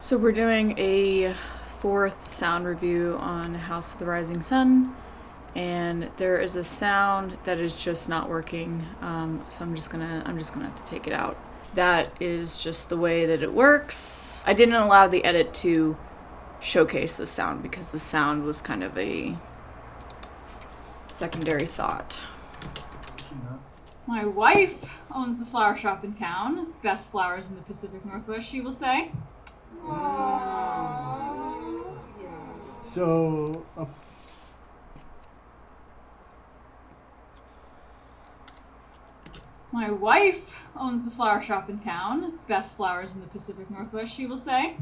So we're doing a fourth sound review on House of the Rising Sun, and there is a sound that is just not working. So I'm just gonna have to take it out. That is just the way that it works. I didn't allow the edit to showcase the sound because the sound was kind of a secondary thought. My wife owns the flower shop in town. Best flowers in the Pacific Northwest, she will say. So, My wife owns the flower shop in town. Best flowers in the Pacific Northwest, she will say.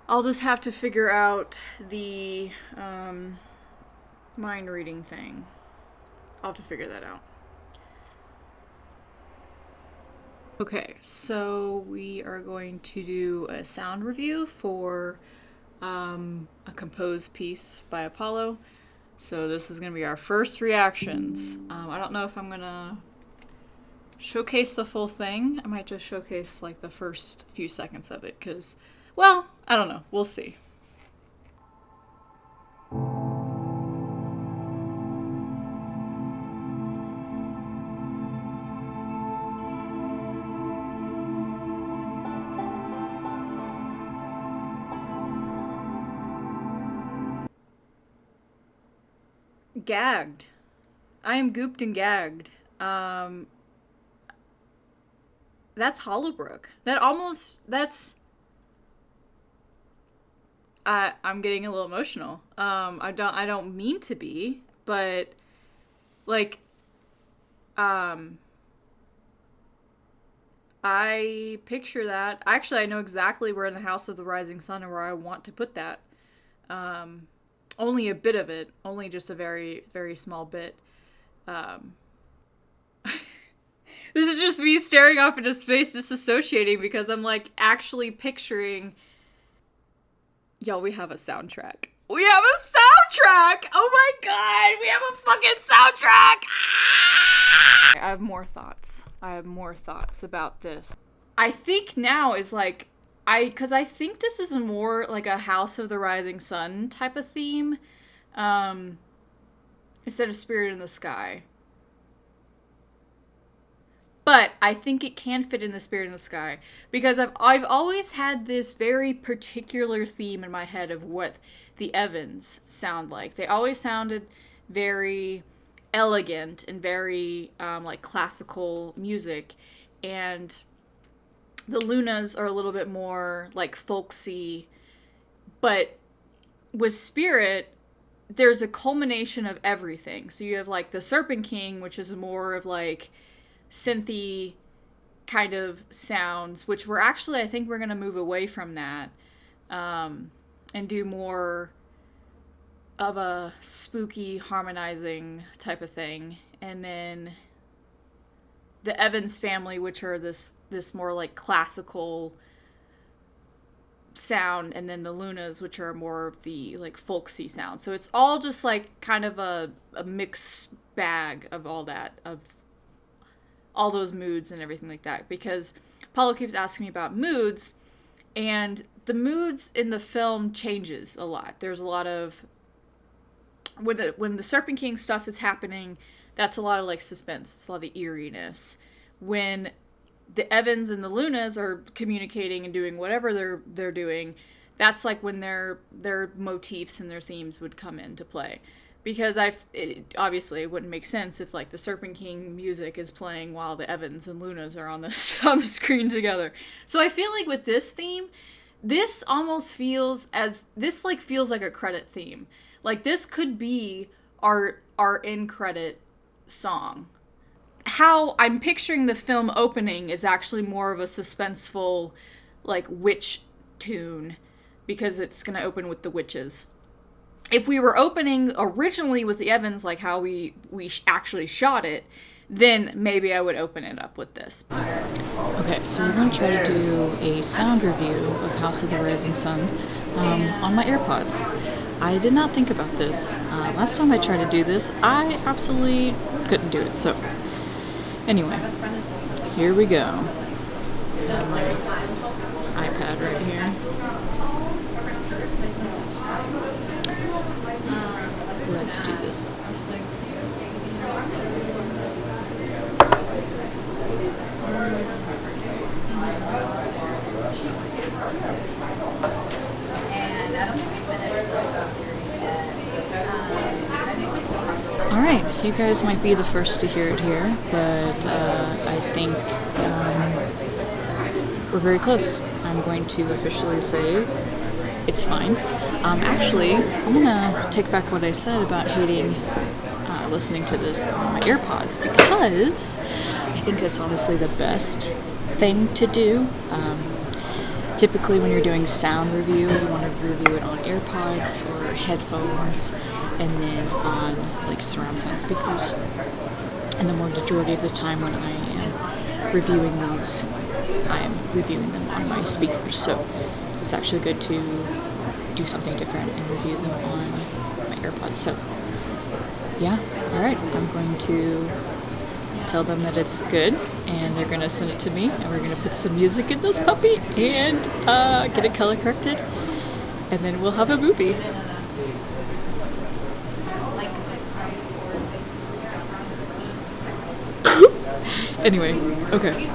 I'll just have to figure out the mind reading thing. I'll have to figure that out. Okay, so we are going to do a sound review for a composed piece by Apollo. So this is going to be our first reactions. I don't know if I'm going to showcase the full thing. I might just showcase like the first few seconds of it because, well, I don't know. We'll see. Gagged. I am gooped and gagged. That's Hollowbrooke. I'm getting a little emotional. I don't mean to be, but like I picture that. Actually, I know exactly where in the House of the Rising Sun and where I want to put that. Only a bit of it, only just a very, very small bit. This is just me staring off into space, disassociating, because I'm like actually picturing. Yo, we have a soundtrack. We have a soundtrack! Oh my god, we have a fucking soundtrack! I have more thoughts. About this. I think now is like, because I think this is more like a House of the Rising Sun type of theme, instead of Spirit in the Sky. But I think it can fit in the Spirit in the Sky, because I've always had this very particular theme in my head of what the Evans sound like. They always sounded very elegant and very like classical music, and the Lunas are a little bit more like folksy, but with Spirit, there's a culmination of everything. So you have like the Serpent King, which is more of like synthy kind of sounds, which we're actually, I think we're going to move away from that and do more of a spooky harmonizing type of thing. And then the Evans family, which are this more like classical sound, and then the Lunas, which are more of the like folksy sound. So it's all just like kind of a mixed bag of all that, of all those moods and everything like that, because Paulo keeps asking me about moods, and the moods in the film changes a lot. There's a lot of, when the Serpent King stuff is happening, that's a lot of like suspense. It's a lot of eeriness. When the Evans and the Lunas are communicating and doing whatever they're doing, that's like when their motifs and their themes would come into play. Because obviously it wouldn't make sense if like the Serpent King music is playing while the Evans and Lunas are on the screen together. So I feel like with this theme, this almost feels like a credit theme. Like this could be our end credit song. How I'm picturing the film opening is actually more of a suspenseful like witch tune, because it's going to open with the witches. If we were opening originally with the Evans, like how we actually shot it, then maybe I would open it up with this. Okay, so we're going to try to do a sound review of House of the Rising Sun on my AirPods. I did not think about this. Last time I tried to do this, I absolutely couldn't do it. So, anyway, here we go. On my iPad right here. Let's do this. Alright, you guys might be the first to hear it here, but I think we're very close. I'm going to officially say it's fine. Actually, I'm going to take back what I said about hating listening to this on my AirPods, because I think that's honestly the best thing to do. Typically when you're doing sound review, you want to review it on AirPods or headphones, and then on like surround sound speakers. And the majority of the time when I am reviewing these, I am reviewing them on my speakers. So it's actually good to do something different and review them on my AirPods. So yeah, alright, I'm going to tell them that it's good, and they're going to send it to me, and we're going to put some music in this puppy and get it color corrected, and then we'll have a movie. Anyway, okay.